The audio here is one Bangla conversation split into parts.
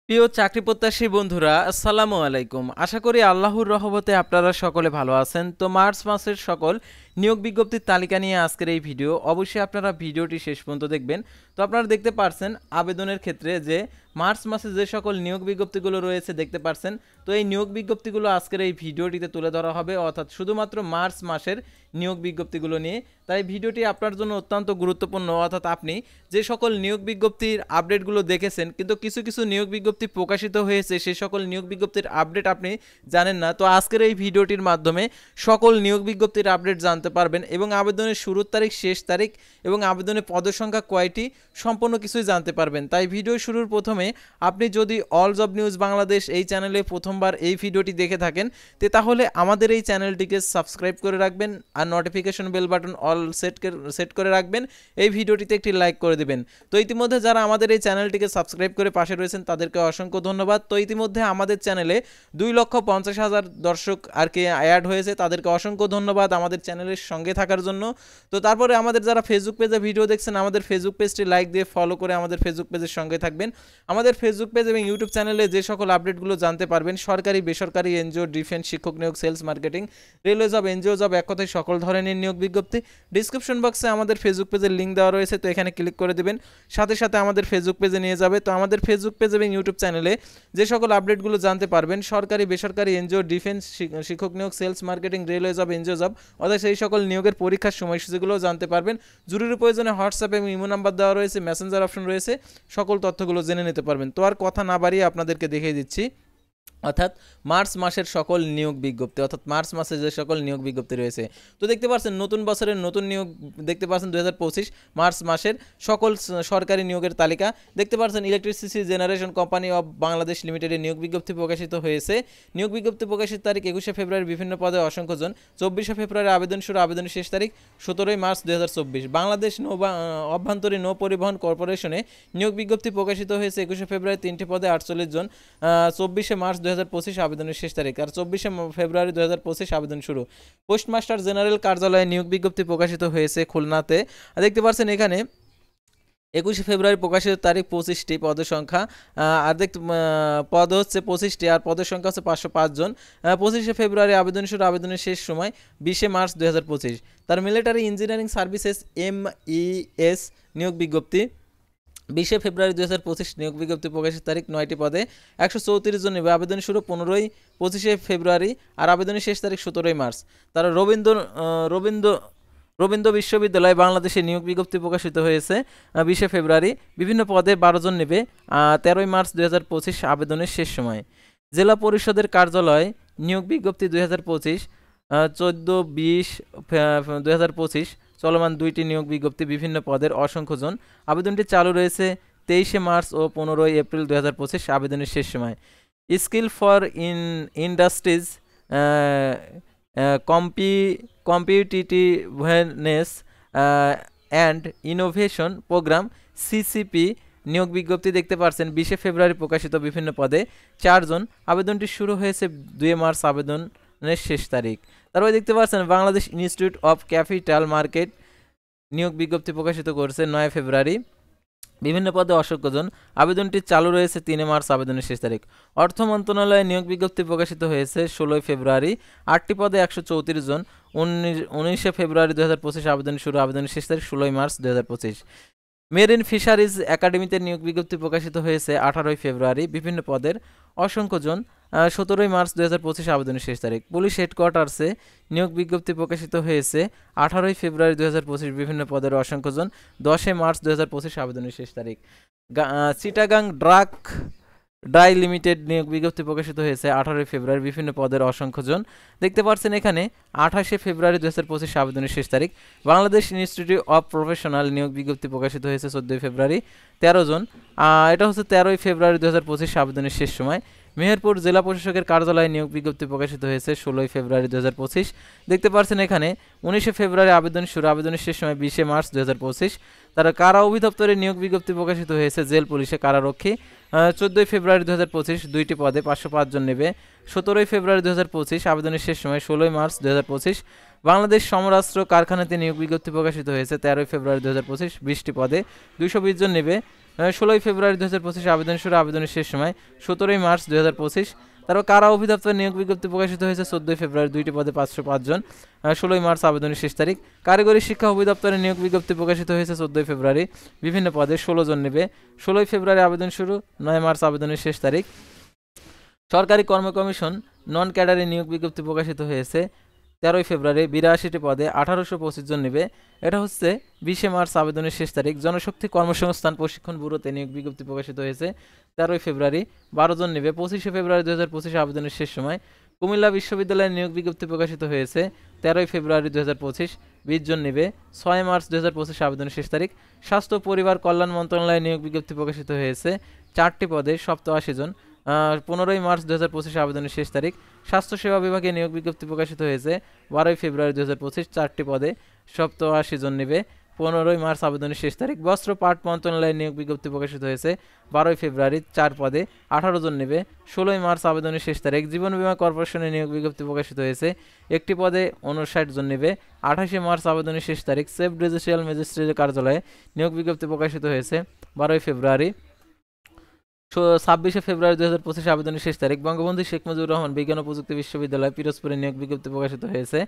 প্রিয় চাকরি প্রত্যাশী বন্ধুরা, আসসালামু আলাইকুম। আশা করি আল্লাহর রহমতে আপনারা সকলে ভালো আছেন। তো মার্চ মাসের সকল নিয়োগ বিজ্ঞপ্তির তালিকা নিয়ে আজকের এই ভিডিও। অবশ্যই আপনারা ভিডিওটি শেষ পর্যন্ত দেখবেন। তো আপনারা দেখতে পারছেন আবেদনের ক্ষেত্রে যে মার্চ মাসে যে সকল নিয়োগ বিজ্ঞপ্তিগুলো রয়েছে দেখতে পারছেন। তো এই নিয়োগ বিজ্ঞপ্তিগুলো আজকের এই ভিডিওটিতে তুলে ধরা হবে, অর্থাৎ শুধুমাত্র মার্চ মাসের নিয়োগ বিজ্ঞপ্তিগুলো নিয়ে। তাই ভিডিওটি আপনার জন্য অত্যন্ত গুরুত্বপূর্ণ, অর্থাৎ আপনি যে সকল নিয়োগ বিজ্ঞপ্তির আপডেটগুলো দেখেছেন কিন্তু কিছু কিছু নিয়োগ বিজ্ঞপ্তি প্রকাশিত হয়েছে, সেই সকল নিয়োগ বিজ্ঞপ্তির আপডেট আপনি জানেন না। তো আজকের এই ভিডিওটির মাধ্যমে সকল নিয়োগ বিজ্ঞপ্তির আপডেট জানতে পারবেন এবং আবেদনের শুরুর তারিখ, শেষ তারিখ এবং আবেদনের পদসংখ্যা কয়টি সম্পূর্ণ কিছুই জানতে পারবেন। তাই ভিডিও শুরুর প্রথমে আপনি যদি অল জব নিউজ বাংলাদেশ এই চ্যানেলে প্রথমবার এই ভিডিওটি দেখে থাকেন তাহলে আমাদের এই চ্যানেলটিকে সাবস্ক্রাইব করে রাখবেন আর notification bell button all set করে রাখবেন। এই ভিডিওটিতে একটি লাইক করে দেবেন। তো ইতিমধ্যে যারা আমাদের এই চ্যানেলটিকে সাবস্ক্রাইব করে পাশে রয়েছেন তাদেরকে অসংখ্য ধন্যবাদ। তো ইতিমধ্যে আমাদের চ্যানেলে 2,50,000 দর্শক আর কি অ্যাড হয়েছে, তাদেরকে অসংখ্য ধন্যবাদ আমাদের চ্যানেলের সঙ্গে থাকার জন্য। তো তারপরে আমাদের যারা ফেসবুক পেজে ভিডিও দেখছেন, আমাদের ফেসবুক পেজটি লাইক দিয়ে ফলো করে আমাদের ফেসবুক পেজের সঙ্গে থাকবেন। আমাদের ফেসবুক পেজ এবং ইউটিউব চ্যানেলে যে সকল আপডেটগুলো জানতে পারবেন, সরকারি, বেসরকারি, এনজিও, ডিফেন্স, শিক্ষক নিয়োগ, sales, marketing, railway job, NGO job, এক কথায় সকল ধরনের নিয়োগ বিজ্ঞপ্তি ডিসক্রিপশন বক্সে আমাদের ফেসবুক পেজের লিঙ্ক দেওয়া রয়েছে। তো এখানে ক্লিক করে দেবেন, সাথে সাথে আমাদের ফেসবুক পেজে নিয়ে যাবে। তো আমাদের ফেসবুক পেজ এবং ইউটিউব চ্যানেলে যে সকল আপডেটগুলো জানতে পারবেন, সরকারি, বেসরকারি, এনজিও, ডিফেন্স, শিক্ষক নিয়োগ, sales, marketing, railway job, NGO job, অর্থাৎ সেই সকল নিয়োগের পরীক্ষার সময়সূচিগুলোও জানতে পারবেন। জরুরি প্রয়োজনে হোয়াটসঅ্যাপ এবং ইমো নাম্বার দেওয়া রয়েছে, মেসেঞ্জার অপশন রয়েছে, সকল তথ্যগুলো জেনে নিতে পারবেন। তো আর কথা না বাড়িয়ে আপনাদেরকে দেখিয়ে দিচ্ছি অর্থাৎ মার্চ মাসের সকল নিয়োগ বিজ্ঞপ্তি, অর্থাৎ মার্চ মাসে যে সকল নিয়োগ বিজ্ঞপ্তি রয়েছে। তো দেখতে পাচ্ছেন নতুন বছরের নতুন নিয়োগ দেখতে পাচ্ছেন 2025 মার্চ মাসের সকল সরকারি নিয়োগের তালিকা দেখতে পাচ্ছেন। Electricity generation company of Bangladesh লিমিটেডের নিয়োগ বিজ্ঞপ্তি প্রকাশিত হয়েছে। নিয়োগ বিজ্ঞপ্তি প্রকাশিত তারিখ 21শে ফেব্রুয়ারি, বিভিন্ন পদে অসংখ্য জন। 24শে ফেব্রুয়ারি আবেদন শুরু, আবেদনের শেষ তারিখ 17ই মার্চ 2024। বাংলাদেশ অভ্যন্তরীণ নৌ পরিবহন কর্পোরেশনে নিয়োগ বিজ্ঞপ্তি প্রকাশিত হয়েছে 21শে ফেব্রুয়ারি, 3টি পদে 48 জন। 24শে মার্চ 2025 আবেদনের শেষ তারিখ, আর 24শে ফেব্রুয়ারি 2025 আবেদন শুরু। পোস্টমাস্টার জেনারেল কার্যালয়ে নিয়োগ বিজ্ঞপ্তি প্রকাশিত হয়েছে খুলনাতে। দেখতে পাচ্ছেন এখানে 21শে ফেব্রুয়ারি প্রকাশিত তারিখ, 25টি পদের সংখ্যা, আর পদ হচ্ছে 25টি আর পদের সংখ্যা হচ্ছে 505 জন। 25শে ফেব্রুয়ারি আবেদন শুরু, আবেদনের শেষ সময় 20শে মার্চ 2025। তার মিলিটারি ইঞ্জিনিয়ারিং সার্ভিসেস MES নিয়োগ বিজ্ঞপ্তি 20শে ফেব্রুয়ারি 2025 নিয়োগ বিজ্ঞপ্তি প্রকাশের তারিখ, 9টি পদে 134 জন নেবে। আবেদন শুরু 25শে ফেব্রুয়ারি আর আবেদনের শেষ তারিখ 17ই মার্চ। তারা রবীন্দ্র বিশ্ববিদ্যালয় বাংলাদেশে নিয়োগ বিজ্ঞপ্তি প্রকাশিত হয়েছে 20শে ফেব্রুয়ারি, বিভিন্ন পদে 12 জন নেবে। 13ই মার্চ 2025 আবেদনের শেষ সময়। জেলা পরিষদের কার্যালয় নিয়োগ বিজ্ঞপ্তি 2025 14-20-2025 চলমান 2টি নিয়োগ বিজ্ঞপ্তি, বিভিন্ন পদের অসংখ্য জন। আবেদনটি চালু রয়েছে 23শে মার্চ ও 15ই এপ্রিল 2025 আবেদনের শেষ সময়। Skill for industries competitiveness and innovation programme CCP নিয়োগ বিজ্ঞপ্তি দেখতে পাচ্ছেন 20শে ফেব্রুয়ারি প্রকাশিত, বিভিন্ন পদে 4 জন। আবেদনটি শুরু হয়েছে 2 মার্চ, আবেদনের শেষ তারিখ। তারপরে দেখতে পাচ্ছেন Bangladesh institute of capital market নিয়োগ বিজ্ঞপ্তি প্রকাশিত করেছে 9 ফেব্রুয়ারি, বিভিন্ন পদে অসংখ্য জন। আবেদনটি চালু রয়েছে 3 মার্চ, আবেদনের শেষ তারিখ। অর্থ মন্ত্রণালয়ে নিয়োগ বিজ্ঞপ্তি প্রকাশিত হয়েছে 16 ফেব্রুয়ারি, 8টি পদে 134 জন। 19শে ফেব্রুয়ারি 2025 আবেদন শুরু, আবেদনের শেষ তারিখ 16 মার্চ 2025। মেরিন ফিশারিজ একাডেমিতে নিয়োগ বিজ্ঞপ্তি প্রকাশিত হয়েছে 18 ফেব্রুয়ারি, বিভিন্ন পদের অসংখ্য জন। 17ই মার্চ 2025 আবেদনের শেষ তারিখ। পুলিশ হেডকোয়ার্টার্সে নিয়োগ বিজ্ঞপ্তি প্রকাশিত হয়েছে 18 ফেব্রুয়ারি 2025, বিভিন্ন পদের অসংখ্য জন। 10 মার্চ 2025 আবেদনের শেষ তারিখ। চিটাগাং ড্রাই লিমিটেড নিয়োগ বিজ্ঞপ্তি প্রকাশিত হয়েছে 18 ফেব্রুয়ারি, বিভিন্ন পদের অসংখ্য জন। দেখতে পাচ্ছেন এখানে 28শে ফেব্রুয়ারি 2025 আবেদনের শেষ তারিখ। বাংলাদেশ ইনস্টিটিউট অফ প্রফেশনাল নিয়োগ বিজ্ঞপ্তি প্রকাশিত হয়েছে 14 ফেব্রুয়ারি, 13 জন। এটা হচ্ছে 13 ফেব্রুয়ারি 2025 আবেদনের শেষ সময়। মেহেরপুর জেলা প্রশাসকের কার্যালয়ে নিয়োগ বিজ্ঞপ্তি প্রকাশিত হয়েছে 16 ফেব্রুয়ারি 2025। দেখতে পাচ্ছেন এখানে 19শে ফেব্রুয়ারি আবেদন শুরু, আবেদনের শেষ সময় 20শে মার্চ 2025। তারা কারা অধিদপ্তরে নিয়োগ বিজ্ঞপ্তি প্রকাশিত হয়েছে জেল পুলিশে কারারক্ষী 14 ফেব্রুয়ারি 2025, 2টি পদে 505 জন নেবে। 17 ফেব্রুয়ারি 2025 আবেদনের শেষ সময় 16 মার্চ 2025। বাংলাদেশ সমরাস্ত্র কারখানাতে নিয়োগ বিজ্ঞপ্তি প্রকাশিত হয়েছে 13 ফেব্রুয়ারি 2025, 20টি পদে 220 জন নেবে। 16 ফেব্রুয়ারি 2025 আবেদন শুরু, আবেদনের শেষ সময় 17 মার্চ 2025। তারপর কারা অধিদপ্তর নিয়োগ বিজ্ঞপ্তি প্রকাশিত হয়েছে 14 ফেব্রুয়ারি, 2টি পদে 505 জন, 16 মার্চ আবেদনের শেষ তারিখ। কারিগরি শিক্ষা অধিদপ্তরে নিয়োগ বিজ্ঞপ্তি প্রকাশিত হয়েছে 14 ফেব্রুয়ারি, বিভিন্ন পদে 16 জন নেবে, 16 ফেব্রুয়ারি আবেদন শুরু, 9 মার্চ আবেদনের শেষ তারিখ। সরকারি কর্ম কমিশন নন ক্যাডারে নিয়োগ বিজ্ঞপ্তি প্রকাশিত হয়েছে 13 ফেব্রুয়ারি, 82টি পদে 1825 জন নেবে, এটা হচ্ছে 20 মার্চ আবেদনের শেষ তারিখ। জনশক্তি কর্মসংস্থান প্রশিক্ষণ ব্যুরোতে নিয়োগ বিজ্ঞপ্তি প্রকাশিত হয়েছে 13 ফেব্রুয়ারি, 12 জন নেবে, 25 ফেব্রুয়ারি 2025 আবেদনের শেষ সময়। কুমিল্লা বিশ্ববিদ্যালয়ে নিয়োগ বিজ্ঞপ্তি প্রকাশিত হয়েছে 13 ফেব্রুয়ারি 2025, 20 জন নেবে, 6 মার্চ 2025 আবেদনের শেষ তারিখ। স্বাস্থ্য পরিবার কল্যাণ মন্ত্রণালয়ে নিয়োগ বিজ্ঞপ্তি প্রকাশিত হয়েছে 4টি পদে 87 জন, 15 মার্চ 2025 আবেদনের শেষ তারিখ। স্বাস্থ্যসেবা বিভাগে নিয়োগ বিজ্ঞপ্তি প্রকাশিত হয়েছে 12 ফেব্রুয়ারি 2025, 4টি পদে 87 জন নেবে, 15 মার্চ আবেদনের শেষ তারিখ। বস্ত্র পাট মন্ত্রণালয়ে নিয়োগ বিজ্ঞপ্তি প্রকাশিত হয়েছে 12 ফেব্রুয়ারি, 4 পদে 18 জন নেবে, 16 মার্চ আবেদনের শেষ তারিখ। জীবন বীমা কর্পোরেশনে নিয়োগ বিজ্ঞপ্তি প্রকাশিত হয়েছে 1টি পদে 59 জন নেবে, 28 মার্চ আবেদনের শেষ তারিখ। সেফ জুডিশিয়াল ম্যাজিস্ট্রেটের কার্যালয়ে নিয়োগ বিজ্ঞপ্তি প্রকাশিত হয়েছে 12 ফেব্রুয়ারি, 26 ফেব্রুয়ারি 2025 আবেদনের শেষ তারিখ। বঙ্গবন্ধু শেখ মুজিবুর রহমান বিজ্ঞান ও প্রযুক্তি বিশ্ববিদ্যালয় পিরোজপুরে নিয়োগ বিজ্ঞপ্তি প্রকাশিত হয়েছে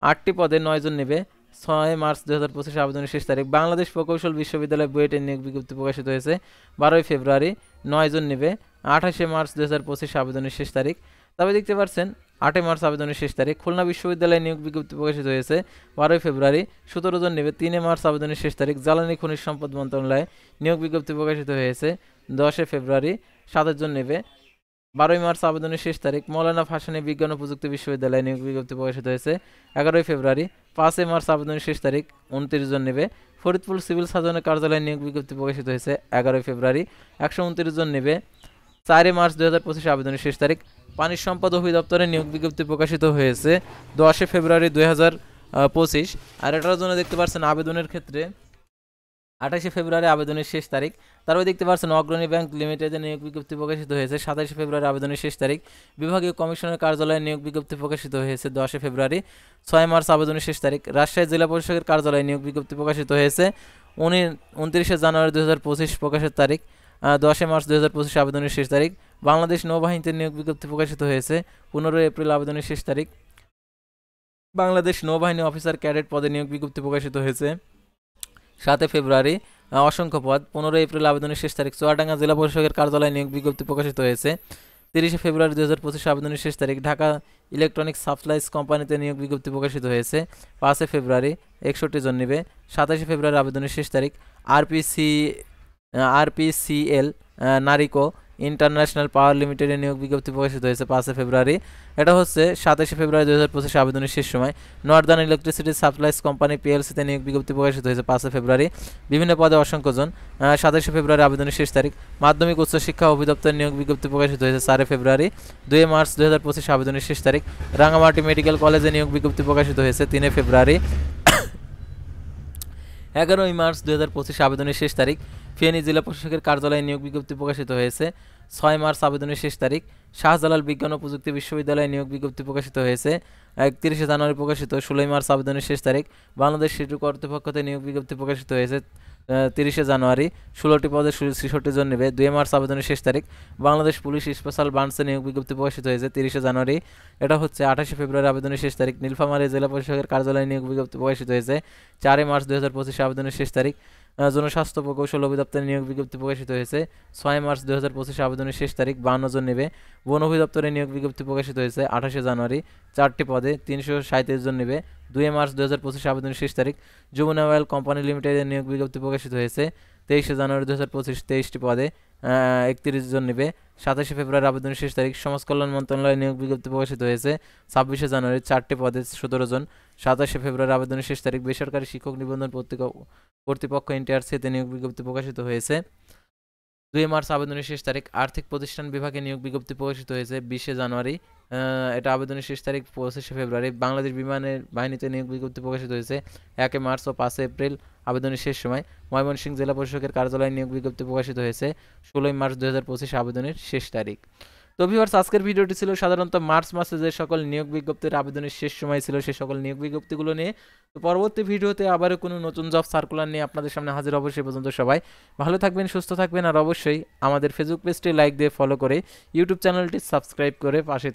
8টি পদে 9 জন নেবে, 6 মার্চ 2025 আবেদনের শেষ তারিখ। বাংলাদেশ প্রকৌশল বিশ্ববিদ্যালয় বুয়েটের নিয়োগ বিজ্ঞপ্তি প্রকাশিত হয়েছে 12 ফেব্রুয়ারি, 9 জন নেবে, 28 মার্চ 2025 আবেদনের শেষ তারিখ। তবে দেখতে পাচ্ছেন 8 মার্চ আবেদনের শেষ তারিখ। খুলনা বিশ্ববিদ্যালয়ে নিয়োগ বিজ্ঞপ্তি প্রকাশিত হয়েছে 12 ফেব্রুয়ারি, 17 জন নেবে, 3 মার্চ আবেদনের শেষ তারিখ। জ্বালানি খনিজ সম্পদ মন্ত্রণালয়ে নিয়োগ বিজ্ঞপ্তি প্রকাশিত হয়েছে 10 ফেব্রুয়ারি, 27 জন নেবে, 12 মার্চ আবেদনের শেষ তারিখ। মৌলানা ভাসানী বিজ্ঞান ও প্রযুক্তি বিশ্ববিদ্যালয়ে নিয়োগ বিজ্ঞপ্তি প্রকাশিত হয়েছে 11 ফেব্রুয়ারি, 5 মার্চ আবেদনের শেষ তারিখ, 29 জন নেবে। ফরিদপুর সিভিল সার্জনের কার্যালয়ে নিয়োগ বিজ্ঞপ্তি প্রকাশিত হয়েছে 11 ফেব্রুয়ারি, 129 জন নেবে, 4 মার্চ 2025 আবেদনের শেষ তারিখ। পানি সম্পদ অধিদপ্তরে নিয়োগ বিজ্ঞপ্তি প্রকাশিত হয়েছে 10 ফেব্রুয়ারি 2025। আর এটার জন্য দেখতে পাচ্ছেন আবেদনের ক্ষেত্রে 28 ফেব্রুয়ারি আবেদনের শেষ তারিখ। তারপরে দেখতে পাচ্ছেন অগ্রণী ব্যাংক লিমিটেডে নিয়োগ বিজ্ঞপ্তি প্রকাশিত হয়েছে 27 ফেব্রুয়ারি আবেদনের শেষ তারিখ। বিভাগীয় কমিশনের কার্যালয়ে নিয়োগ বিজ্ঞপ্তি প্রকাশিত হয়েছে 10 ফেব্রুয়ারি, 6 মার্চ আবেদনের শেষ তারিখ। রাজশাহী জেলা পরিষদের কার্যালয়ে নিয়োগ বিজ্ঞপ্তি প্রকাশিত হয়েছে 29 জানুয়ারি 2025 প্রকাশের তারিখ, 10 মার্চ 2025 আবেদনের শেষ তারিখ। বাংলাদেশ নৌবাহিনীতে নিয়োগ বিজ্ঞপ্তি প্রকাশিত হয়েছে 15 এপ্রিল আবেদনের শেষ তারিখ। বাংলাদেশ নৌবাহিনী অফিসার ক্যাডেট পদে নিয়োগ বিজ্ঞপ্তি প্রকাশিত হয়েছে 7 ফেব্রুয়ারি, অসংখ্য পদ, 15 এপ্রিল আবেদনের শেষ তারিখ। চুয়াডাঙ্গা জেলা পরিষদের কার্যালয়ে নিয়োগ বিজ্ঞপ্তি প্রকাশিত হয়েছে 30 ফেব্রুয়ারি 2025 আবেদনের শেষ তারিখ। ঢাকা ইলেকট্রনিক সাপ্লাইজ কোম্পানিতে নিয়োগ বিজ্ঞপ্তি প্রকাশিত হয়েছে 5 ফেব্রুয়ারি, 61 জন নেবে, 27 ফেব্রুয়ারি আবেদনের শেষ তারিখ। আরপিসিএল নারিকো ইন্টারন্যাশনাল পাওয়ার লিমিটেডে নিয়োগ বিজ্ঞপ্তি প্রকাশিত হয়েছে 5 ফেব্রুয়ারি, এটা হচ্ছে 27 ফেব্রুয়ারি 2025 আবেদনের শেষ সময়। নর্দার্ন ইলেকট্রিসিটি সাপ্লাইজ কোম্পানি পিএলসিতে নিয়োগ বিজ্ঞপ্তি প্রকাশিত হয়েছে 5 ফেব্রুয়ারি, বিভিন্ন পদে অসংখ্য জন, 27 ফেব্রুয়ারি আবেদনের শেষ তারিখ। মাধ্যমিক উচ্চ শিক্ষা অধিদপ্তর নিয়োগ বিজ্ঞপ্তি প্রকাশিত হয়েছে 4 ফেব্রুয়ারি, 2 মার্চ 2025 আবেদনের শেষ তারিখ। রাঙামাটি মেডিকেল কলেজে নিয়োগ বিজ্ঞপ্তি প্রকাশিত হয়েছে 3 ফেব্রুয়ারি, 11 মার্চ 2025 আবেদনের শেষ তারিখ। ফেনী জেলা প্রশাসকের কার্যালয়ে নিয়োগ বিজ্ঞপ্তি প্রকাশিত হয়েছে 6 মার্চ আবেদনের শেষ তারিখ। শাহজালাল বিজ্ঞান ও প্রযুক্তি বিশ্ববিদ্যালয়ে নিয়োগ বিজ্ঞপ্তি প্রকাশিত হয়েছে 31 জানুয়ারি প্রকাশিত, 16 মার্চ আবেদনের শেষ তারিখ। বাংলাদেশ সেতু কর্তৃপক্ষতে নিয়োগ বিজ্ঞপ্তি প্রকাশিত হয়েছে 30 জানুয়ারি, 16টি পদে 66 জন নেবে, 2 মার্চ আবেদনের শেষ তারিখ। বাংলাদেশ পুলিশ স্পেশাল ব্রাঞ্চে নিয়োগ বিজ্ঞপ্তি প্রকাশিত হয়েছে 30 জানুয়ারি, এটা হচ্ছে 28 ফেব্রুয়ারি আবেদনের শেষ তারিখ। নীলফামারী জেলা প্রশাসকের কার্যালয়ে নিয়োগ বিজ্ঞপ্তি প্রকাশিত হয়েছে 4 মার্চ 2025 আবেদনের শেষ তারিখ। জনস্বাস্থ্য প্রকৌশল অধিদপ্তরে নিয়োগ বিজ্ঞপ্তি প্রকাশিত হয়েছে 6 মার্চ 2025 আবেদনের শেষ তারিখ, 52 জন নেবে। বন অধিদপ্তরে নিয়োগ বিজ্ঞপ্তি প্রকাশিত হয়েছে 28 জানুয়ারি, 4টি পদে 337 জন নেবে, 2 মার্চ 2025 আবেদনের শেষ তারিখ। যমুনা অয়েল কোম্পানি লিমিটেডের নিয়োগ বিজ্ঞপ্তি প্রকাশিত হয়েছে 23 জানুয়ারি 2025, 23টি পদে 31 জন নেবে, 27 ফেব্রুয়ারি আবেদনের শেষ তারিখ। সমাজ কল্যাণ মন্ত্রণালয়ে নিয়োগ বিজ্ঞপ্তি প্রকাশিত হয়েছে 26 জানুয়ারি, 4টি পদে 17 জন, 27 ফেব্রুয়ারি আবেদনের শেষ তারিখ। বেসরকারি শিক্ষক নিবন্ধন কর্তৃপক্ষ এনটিআরসিতে নিয়োগ বিজ্ঞপ্তি প্রকাশিত হয়েছে 2 মার্চ আবেদনের শেষ তারিখ। আর্থিক প্রতিষ্ঠান বিভাগে নিয়োগ বিজ্ঞপ্তি প্রকাশিত হয়েছে 20 জানুয়ারি, এটা আবেদনের শেষ তারিখ 25 ফেব্রুয়ারি। বাংলাদেশ বিমানের বাহিনীতে নিয়োগ বিজ্ঞপ্তি প্রকাশিত হয়েছে 1 মার্চ ও 5 এপ্রিল আবেদনের শেষ সময়। ময়মনসিংহ জেলা প্রশাসকের কার্যালয়ে নিয়োগ বিজ্ঞপ্তি প্রকাশিত হয়েছে 16 মার্চ 2025 আবেদনের শেষ তারিখ। তো ভিউয়ার্স, আজকের ভিডিওটি ছিল সাধারণত মার্চ মাসে যে সকল নিয়োগ বিজ্ঞপ্তির আবেদনের শেষ সময় ছিল সে সকল নিয়োগ বিজ্ঞপ্তিগুলো নিয়ে। তো পরবর্তী ভিডিওতে আবারও কোনো নতুন জব সার্কুলার নিয়ে আপনাদের সামনে হাজির হব। সে পর্যন্ত সবাই ভালো থাকবেন, সুস্থ থাকবেন, আর অবশ্যই আমাদের ফেসবুক পেজটি লাইক দিয়ে ফলো করে ইউটিউব চ্যানেলটি সাবস্ক্রাইব করে পাশে